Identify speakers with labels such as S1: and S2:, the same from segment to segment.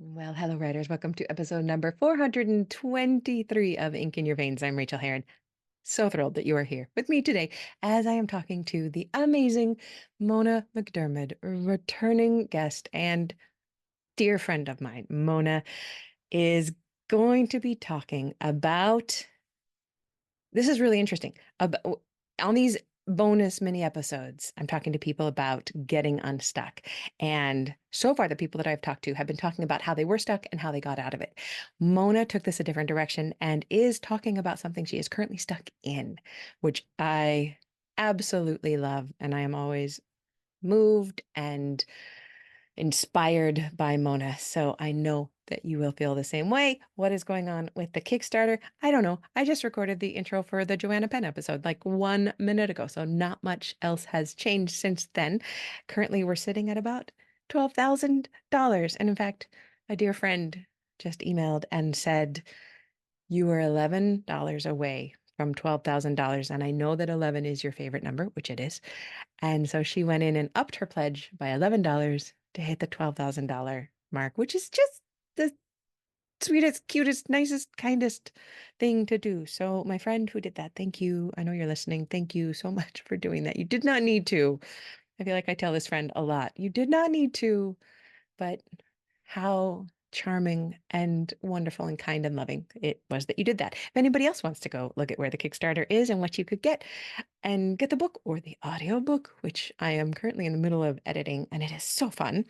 S1: Well, hello, writers. Welcome to episode number 423 of Ink in Your Veins. I'm Rachael Herron. So thrilled that you are here with me today as I am talking to the amazing Monna McDiarmid, returning guest and dear friend of mine. Monna is going to be talking about this is really interesting. On these bonus mini episodes, I'm talking to people about getting unstuck. And so far, the people that I've talked to have been talking about how they were stuck and how they got out of it. Monna took this a different direction and is talking about something she is currently stuck in, which I absolutely love. And I am always moved and inspired by Monna. So I know that you will feel the same way. What is going on with the Kickstarter? I don't know. I just recorded the intro for the Joanna Penn episode like 1 minute ago. So not much else has changed since then. Currently, we're sitting at about $12,000. And in fact, a dear friend just emailed and said, you were $11 away from $12,000. And I know that 11 is your favorite number, which it is. And so she went in and upped her pledge by $11 to hit the $12,000 mark, which is just the sweetest, cutest, nicest, kindest thing to do. So, my friend who did that, thank you. I know you're listening. Thank you so much for doing that. You did not need to. I feel like I tell this friend a lot. You did not need to, but how charming and wonderful and kind and loving it was that you did that. If anybody else wants to go look at where the Kickstarter is and what you could get and get the book or the audio book, which I am currently in the middle of editing, and it is so fun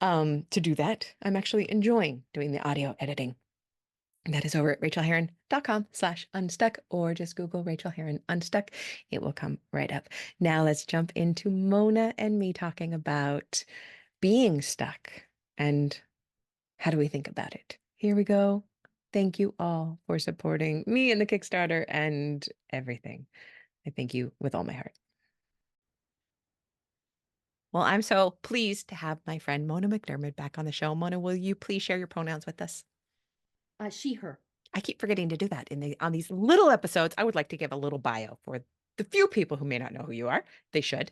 S1: to do that. I'm actually enjoying doing the audio editing. That is over at rachaelherron.com/unstuck, or just Google Rachael Herron Unstuck. It will come right up. Now let's jump into Monna and me talking about being stuck and how do we think about it? Here we go. Thank you all for supporting me in the Kickstarter and everything. I thank you with all my heart. Well, I'm so pleased to have my friend Monna McDiarmid back on the show. Monna, will you please share your pronouns with us?
S2: She, her.
S1: I keep forgetting to do that on these little episodes. I would like to give a little bio for the few people who may not know who you are. They should.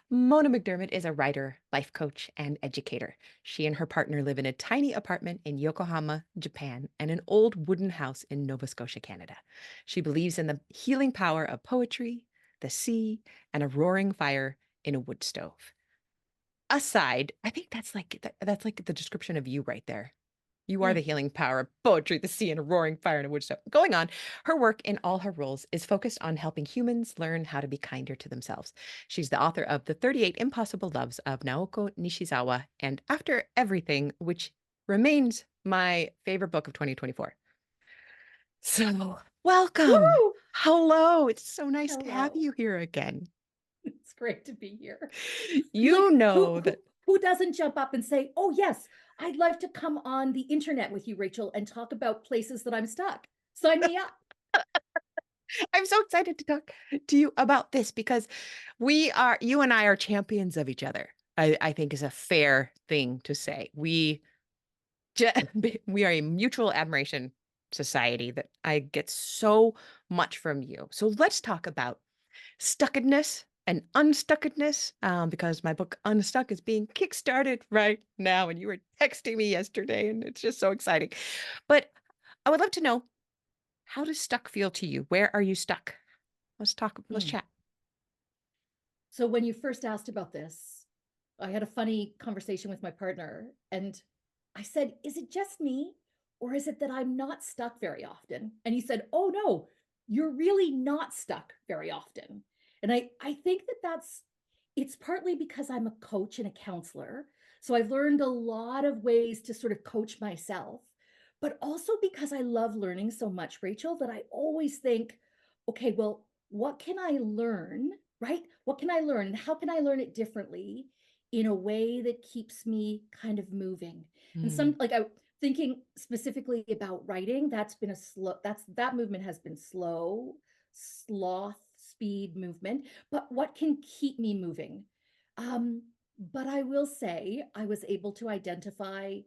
S1: Monna McDiarmid is a writer, life coach, and educator. She and her partner live in a tiny apartment in Yokohama, Japan, and an old wooden house in Nova Scotia, Canada. She believes in the healing power of poetry, the sea, and a roaring fire in a wood stove. Aside, I think that's like the description of you right there. You are the
S2: Mm.
S1: healing power of poetry, the sea, and a roaring fire and a wood stove. Going on, her work in all her roles is focused on helping humans learn how to be kinder to themselves. She's the author of The 38 Impossible Loves of Naoko Nishizawa and After Everything, which remains my favorite book of 2024. So, welcome.
S2: Woo!
S1: Hello. It's so nice to have
S2: Hello.
S1: you here again.
S2: It's great to be here.
S1: You
S2: Who
S1: know
S2: who
S1: that.
S2: who doesn't jump up and say, "Oh yes, I'd love to come on the internet with you, Rachael, and talk about places that I'm stuck. Sign me up."
S1: I'm so excited to talk to you about this because you and I are champions of each other. I think is a fair thing to say. We are a mutual admiration society that I get so much from you. So let's talk about stuckedness and unstuckedness, because my book Unstuck is being kickstarted right now, and you were texting me yesterday, and it's just so exciting. But I would love to know, how does stuck feel to you? Where are you stuck? Let's talk. Let's
S2: Mm.
S1: chat.
S2: So when you first asked about this, I had a funny conversation with my partner, and I said, "Is it just me, or is it that I'm not stuck very often?" And he said, "Oh no, you're really not stuck very often." And I think that it's partly because I'm a coach and a counselor. So I've learned a lot of ways to sort of coach myself, but also because I love learning so much, Rachael, that I always think, okay, well, what can I learn, right? What can I learn? And how can I learn it differently in a way that keeps me kind of moving? And
S1: Mm,
S2: I thinking specifically about writing, that movement has been slow, sloth, speed movement, but what can keep me moving? But I will say I was able to identify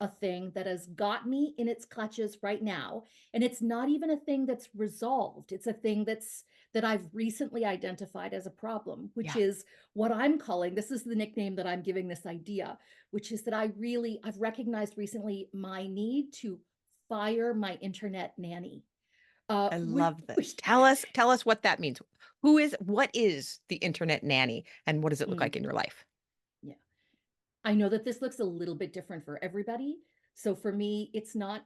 S2: a thing that has got me in its clutches right now. And it's not even a thing that's resolved. It's a thing that I've recently identified as a problem, which
S1: Yeah.
S2: is what I'm calling, this is the nickname that I'm giving this idea, which is that I've recognized recently my need to fire my internet nanny.
S1: I
S2: Which,
S1: love this. Tell us what that means. What is the internet nanny and what does it look like in your life?
S2: yeah. I know that this looks a little bit different for everybody. So for me, it's not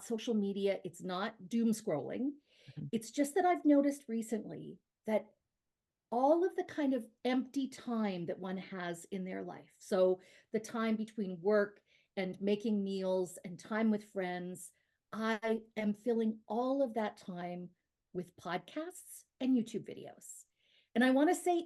S2: social media, it's not doom scrolling.
S1: Mhm.
S2: It's just that I've noticed recently that all of the kind of empty time that one has in their life. So the time between work and making meals and time with friends, I am filling all of that time with podcasts and YouTube videos. And I want to say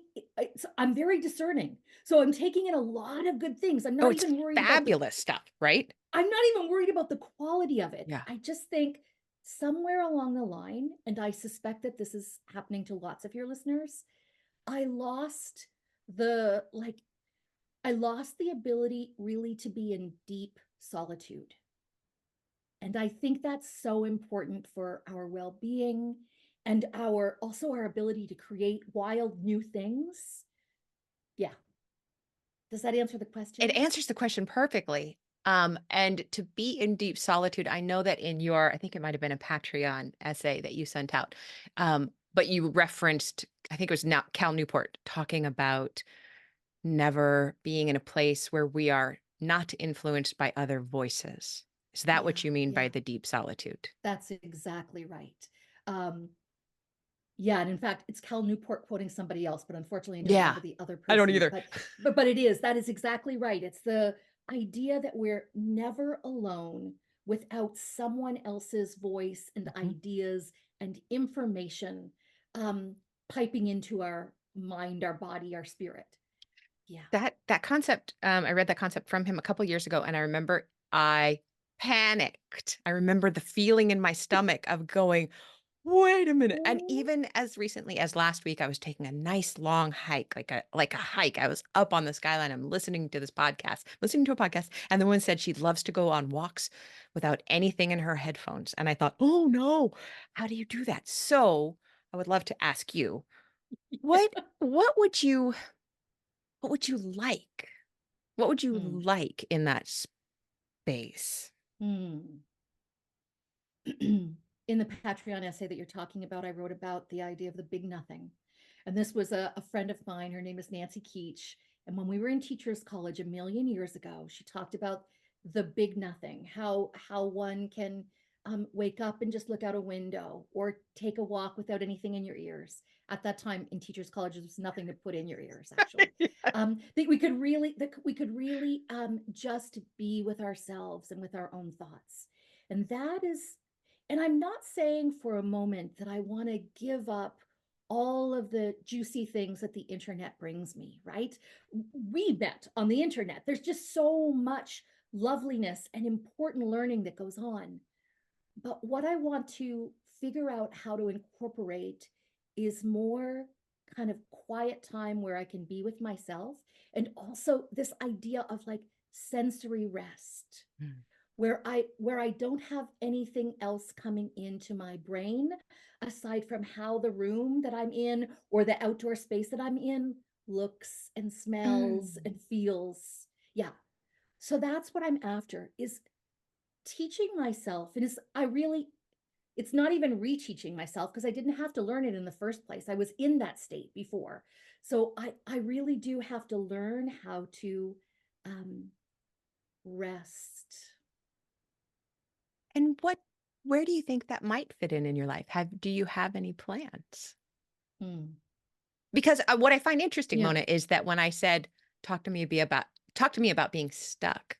S2: I'm very discerning. So I'm taking in a lot of good things.
S1: Oh, it's fabulous stuff, right?
S2: I'm not even worried about the quality of it.
S1: Yeah.
S2: I just think somewhere along the line, and I suspect that this is happening to lots of your listeners, I lost the like I lost the ability really to be in deep solitude. And I think that's so important for our well-being and our also our ability to create wild new things. Yeah. Does that answer the
S1: It
S2: question?
S1: answers the question perfectly. And to be in deep solitude, I know that in I think it might have been a Patreon essay that you sent out, but you referenced, I think it was now Cal Newport talking about never being in a place where we are not influenced by other voices. Is that what
S2: Yeah,
S1: you mean by
S2: yeah,
S1: the deep solitude?
S2: that's exactly right. Um, Yeah, and in fact, it's Cal Newport quoting somebody else, but unfortunately, I don't
S1: Yeah,
S2: remember the other
S1: I don't
S2: person.
S1: either.
S2: But it is that is exactly right. It's the idea that we're never alone without someone else's voice and
S1: Mhm.
S2: ideas and information um, piping into our mind, our body, our spirit. Yeah.
S1: That concept, I read that concept from him a couple years ago, and I remember I panicked. I remember the feeling in my stomach of going, "Wait a minute." And
S2: Oh,
S1: even as recently as last week, I was taking a nice long hike, like a hike. I was up on the skyline. I'm listening to a podcast, and the woman said she loves to go on walks without anything in her headphones. And I thought, "Oh no, how do you do that?" So I would love to ask you, what what would you what would you like? What would you
S2: hmm.
S1: like in that space?
S2: Hmm. In the Patreon essay that you're talking about, I wrote about the idea of the big nothing. And this was a friend of mine. Her name is Nancy Keach. And when we were in teachers college a million years ago, she talked about the big nothing, how one can wake up and just look out a window or take a walk without anything in your ears. At that time in teachers college, there was nothing to put in your ears, actually. That we could really just be with ourselves and with our own thoughts. And that is and I'm not saying for a moment that I want to give up all of the juicy things that the internet brings me, right? We met on the internet. There's just so much loveliness and important learning that goes on. But what I want to figure out how to incorporate is more kind of quiet time where I can be with myself and also this idea of like sensory rest
S1: Mm.
S2: where I don't have anything else coming into my brain aside from how the room that I'm in or the outdoor space that I'm in looks and smells
S1: Mm.
S2: and feels. Yeah. So that's what I'm after is teaching myself. And it's not even reteaching myself because I didn't have to learn it in the first place. I was in that state before. So I really do have to learn how to um, rest.
S1: And where do you think that might fit in your life? Do you have any plans?
S2: Hmm.
S1: Because what I find interesting,
S2: Yeah.
S1: Mona, is that when I said, talk to me talk to me about being stuck,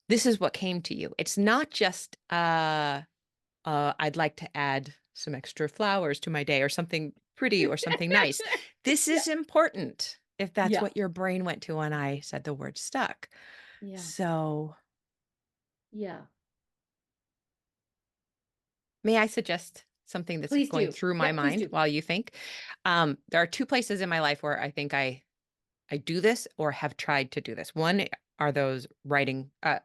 S1: this is what came to you. It's not just, I'd like to add some extra flowers to my day or something pretty or something nice. This
S2: Yeah.
S1: is important if that's
S2: Yeah.
S1: what your brain went to when I said the word stuck.
S2: Yeah.
S1: So,
S2: Yeah.
S1: may I suggest something that's
S2: Please
S1: going
S2: do.
S1: through my
S2: Yeah, please
S1: mind
S2: do.
S1: while you think? There are two places in my life where I think I do this or have tried to do this. One are those writing, I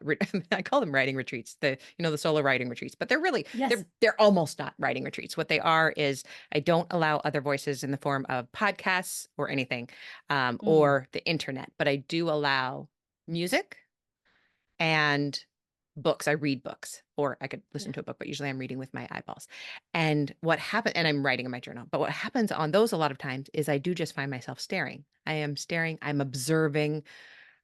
S1: call them writing retreats, the solo writing retreats, but they're really,
S2: Yes.
S1: they're almost not writing retreats. What they are is I don't allow other voices in the form of podcasts or anything,
S2: Mm,
S1: or the internet, but I do allow music and books. I read books, or I could listen
S2: yeah.
S1: to a book, but usually I'm reading with my eyeballs. And what happened, and I'm writing in my journal, but what happens on those a lot of times is I do just find myself staring. I am staring, I'm observing,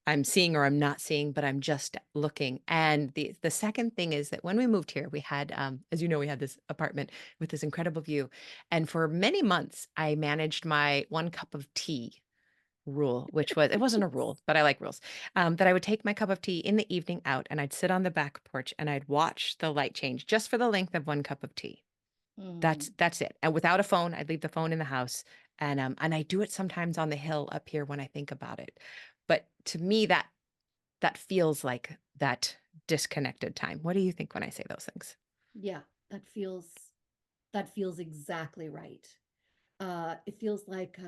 S1: I'm seeing or I'm not seeing, but I'm just looking. And the second thing is that when we moved here, we had, as you know, we had this apartment with this incredible view. And for many months, I managed my 1 cup of tea rule, which was, it wasn't a rule, but I like rules. That I would take my cup of tea in the evening out and I'd sit on the back porch and I'd watch the light change just for the length of 1 cup of tea.
S2: Mm,
S1: That's it. And without a phone, I'd leave the phone in the house. And I do it sometimes on the hill up here when I think about it. But to me, that feels like that disconnected time. What do you think when I say those things?
S2: yeah, that feels that feels exactly right. It feels like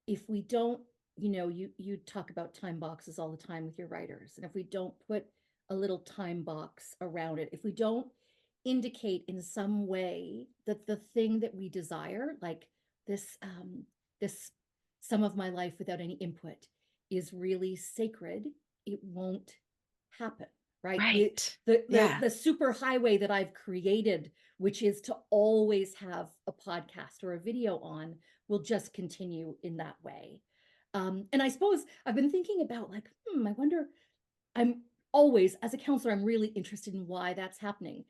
S2: if we don't, you talk about time boxes all the time with your writers, and if we don't put a little time box around it, if we don't indicate in some way that the thing that we desire, like this some of my life without any input, is really sacred, it won't happen, right? the
S1: Right.
S2: the the,
S1: Yeah.
S2: the super highway that I've created, which is to always have a podcast or a video on, will just continue in that way. And I suppose I've been thinking about, like, I wonder, I'm always, as a counselor, I'm really interested in why that's happening.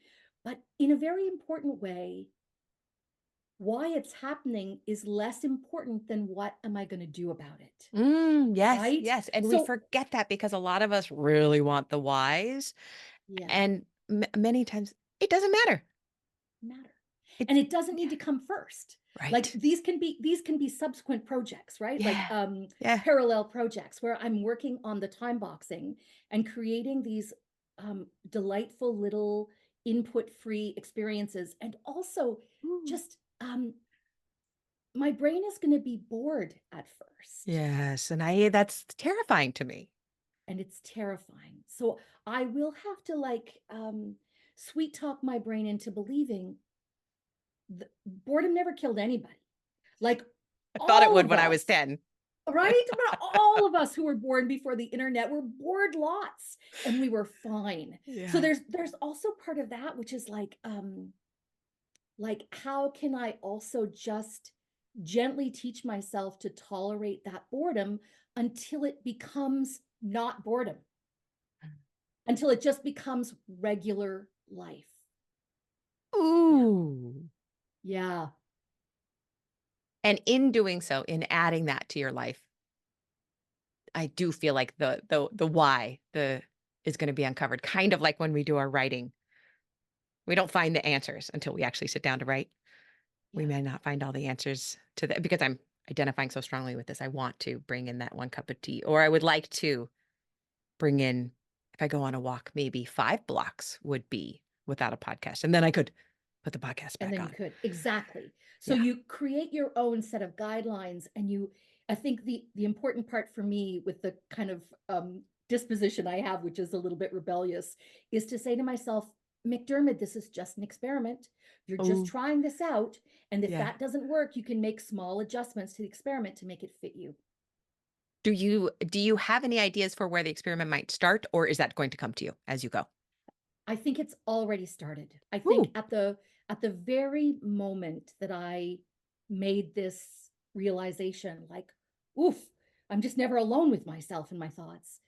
S2: But in a very important way, why it's happening is less important than what am I going to do about it?
S1: Yes,
S2: Right?
S1: yes. And we
S2: So,
S1: forget that because a lot of us really want the whys.
S2: yeah,
S1: And many times it doesn't matter.
S2: matter.
S1: It's,
S2: And it doesn't
S1: yeah,
S2: need to come first. Like,
S1: right.
S2: these can be subsequent projects, right? Like,
S1: Yeah. Yeah.
S2: parallel projects where I'm working on the time boxing and creating these delightful little input free experiences. And also,
S1: Ooh.
S2: just my brain is going to be bored at first,
S1: Yes. And that's terrifying to me.
S2: and it's terrifying. So I will have to, like, sweet talk my brain into believing boredom never killed anybody. Like,
S1: I thought it
S2: all
S1: would
S2: of
S1: when I was
S2: us,
S1: 10.
S2: right? But all of us who were born before the internet were bored lots, and we were fine. So
S1: Yeah.
S2: there's also part of that, which is like, how can I also just gently teach myself to tolerate that boredom until it becomes not boredom, until it just becomes regular life. Yeah.
S1: Ooh.
S2: Yeah.
S1: And in doing so, in adding that to your life, I do feel like the why the is going to be uncovered. Kind of like when we do our writing. We don't find the answers until we actually sit down to write. We
S2: Yeah.
S1: may not find all the answers to that because I'm identifying so strongly with this. I want to bring in that 1 cup of tea, or I would like to bring in, if I go on a walk, maybe 5 blocks would be without a podcast. And then I could put the podcast
S2: And
S1: back
S2: then you
S1: on.
S2: could, exactly. So
S1: Yeah.
S2: you create your own set of guidelines, and I think the important part for me with the kind of disposition I have, which is a little bit rebellious, is to say to myself, McDiarmid, this is just an experiment. You're just
S1: Oh,
S2: trying this out. And if
S1: yeah.
S2: that doesn't work, you can make small adjustments to the experiment to make it fit you.
S1: Do you have any ideas for where the experiment might start, or is that going to come to you as you go?
S2: I think it's already started. I think
S1: Ooh,
S2: at the very moment that I made this realization, like, oof, I'm just never alone with myself and my thoughts.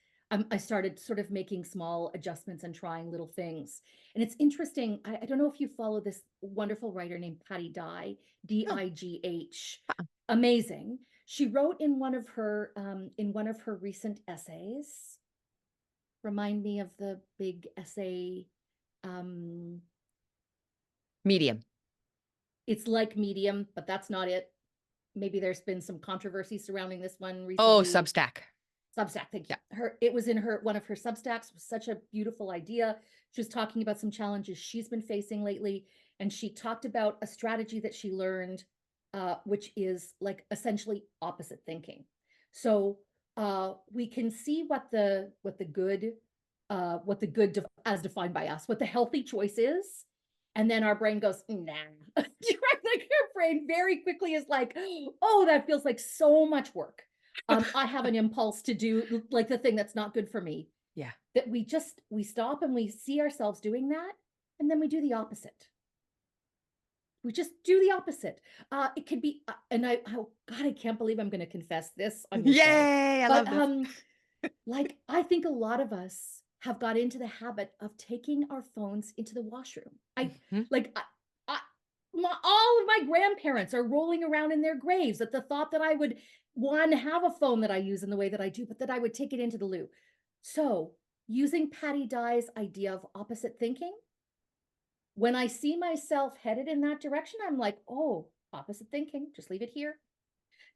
S2: I started sort of making small adjustments and trying little things. And it's interesting. I don't know if you follow this wonderful writer named Patty Dye,
S1: no.
S2: Digh.
S1: Uh-uh.
S2: Amazing. She wrote in one of her recent essays. Remind me of the big essay. um
S1: Medium.
S2: it's like Medium, but that's not it. Maybe there's been some controversy surrounding this one
S1: Oh,
S2: recently.
S1: Substack.
S2: Substack, thank you.
S1: Yeah.
S2: It was in her one of her Substacks. It was such a beautiful idea. She was talking about some challenges she's been facing lately, and she talked about a strategy that she learned, which is like essentially opposite thinking. So we can see what the good as defined by us, what the healthy choice is, and then our brain goes, nah. Like our brain very quickly is like, oh, that feels like so much work. I have an impulse to do like the thing that's not good for me.
S1: Yeah.
S2: That we stop and we see ourselves doing that, and then we do the opposite. We just do the opposite. It could be, oh God, I can't believe I'm going to confess this on your show.
S1: Yay! I
S2: But
S1: love this.
S2: like I think a lot of us have got into the habit of taking our phones into the washroom.
S1: Mhm.
S2: Like I all of my grandparents are rolling around in their graves at the thought that I would one have a phone that I use in the way that I do, but that I would take it into the loo. So using Patty Dye's idea of opposite thinking, when I see myself headed in that direction, I'm like, oh, opposite thinking, just leave it here.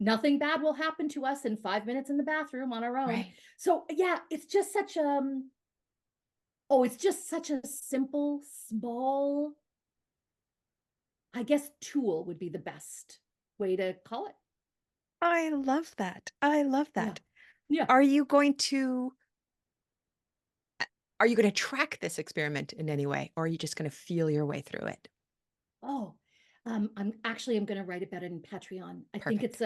S2: Nothing bad will happen to us in 5 minutes in the bathroom on our own.
S1: Right.
S2: So yeah, it's just such oh, it's just such a simple, small, I guess tool would be the best way to call it.
S1: I love that. I love
S2: Yeah.
S1: that.
S2: Yeah.
S1: Are you going to are you gonna track this experiment in any way, or are you just gonna feel your way through it?
S2: Oh, I'm going to write about it in Patreon. I think
S1: Perfect.
S2: it's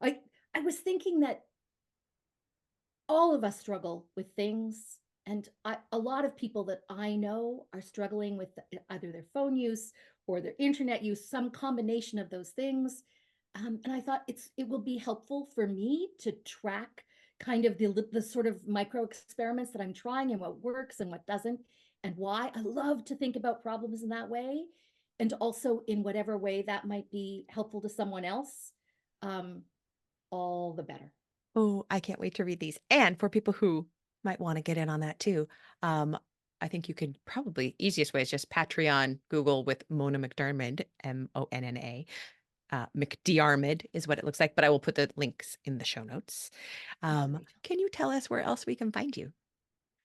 S2: I I was thinking that all of us struggle with things. And a lot of people that I know are struggling with either their phone use or their internet use, some combination of those things. And I thought it will be helpful for me to track kind of the sort of micro experiments that I'm trying and what works and what doesn't and why. I love to think about problems in that way, and also in whatever way that might be helpful to someone else. Um, all the better.
S1: Oh, I can't wait to read these. And for people who might wanna get in on that too, um, I think you could probably easiest way is just Patreon, Google with Mona McDiarmid, Monna. McDiarmid is what it looks like, but I will put the links in the show notes.
S2: Thank you, Rachel.
S1: Can you tell us where else we can find you?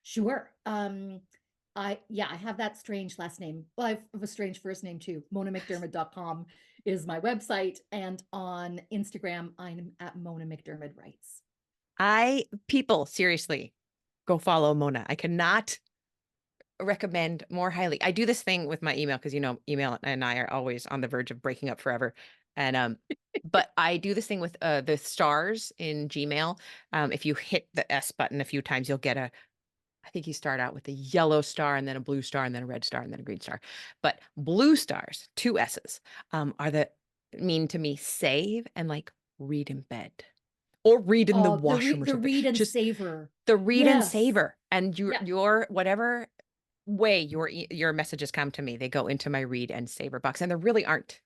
S2: Sure. I have that strange last name. Well, I have a strange first name too. MonaMcDiarmid.com is my website. And on Instagram, I'm at Mona McDiarmid Writes.
S1: People, seriously, go follow Mona. I cannot recommend more highly. I do this thing with my email because email and I are always on the verge of breaking up forever. And but I do this thing with the stars in Gmail. If you hit the S button a few times, you'll get I think you start out with a yellow star and then a blue star and then a red star and then a green star. But blue stars, two S's, are the mean to me save and like read in bed or read in the washroom or
S2: The
S1: something.
S2: read and
S1: Just
S2: savor.
S1: the read and
S2: Yes.
S1: savor and
S2: Yeah.
S1: your whatever way your messages come to me, they go into my read and savor box. And there really aren't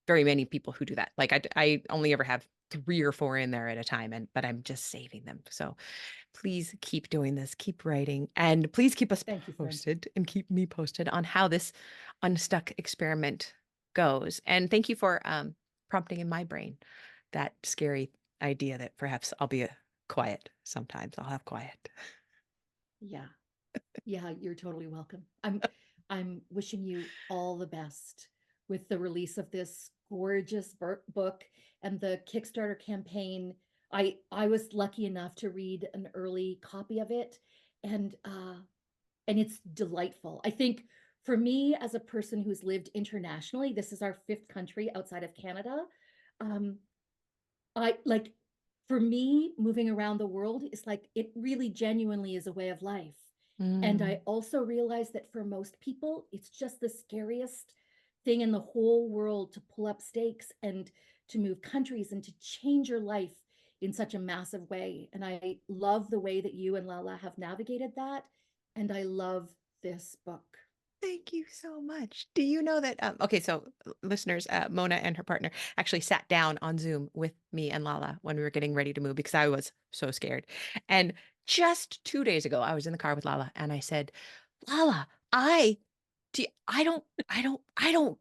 S1: very many people who do that. Like I only ever have 3 or 4 in there at a time, but I'm just saving them. So please keep doing this, keep writing, and please keep us
S2: Thank you, friend.
S1: posted and keep me posted on how this Unstuck experiment goes. And thank you for prompting in my brain that scary idea that perhaps I'll be quiet sometimes. I'll have quiet.
S2: Yeah. Yeah, you're totally welcome. I'm wishing you all the best with the release of this gorgeous book and the Kickstarter campaign. I was lucky enough to read an early copy of it, and it's delightful. I think for me as a person who's lived internationally, this is our fifth country outside of Canada. Um, I like for me, moving around the world is like it really genuinely is a way of life. And I
S1: Mm.
S2: also realize that for most people, it's just the scariest thing in the whole world to pull up stakes and to move countries and to change your life in such a massive way. And I love the way that you and Lala have navigated that. And I love this book.
S1: Thank you so much. Do you know that? Okay, so listeners, Mona and her partner actually sat down on Zoom with me and Lala when we were getting ready to move because I was so scared. And just 2 days ago, I was in the car with Lala and I said, Lala, I don't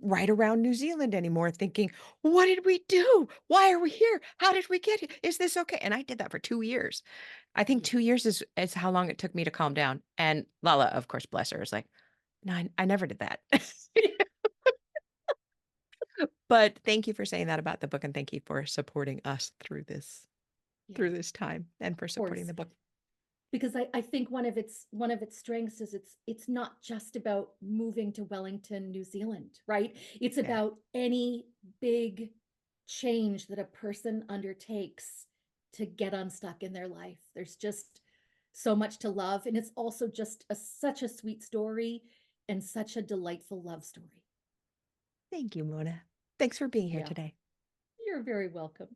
S1: ride around New Zealand anymore thinking, what did we do? Why are we here? How did we get here? Is this okay? And I did that for 2 years. I think
S2: Yeah.
S1: 2 years is how long it took me to calm down. And Lala, of course, bless her, is like, no, I never did that. But thank you for saying that about the book, and thank you for supporting us through this.
S2: Yes,
S1: through this time and for
S2: of
S1: supporting
S2: course.
S1: the book.
S2: Because I think one of its strengths is it's not just about moving to Wellington, New Zealand, right? It's
S1: Yeah.
S2: about any big change that a person undertakes to get unstuck in their life. There's just so much to love, and it's also just such a sweet story and such a delightful love story.
S1: Thank you, Mona. Thanks for being here
S2: Yeah,
S1: today.
S2: you're very welcome.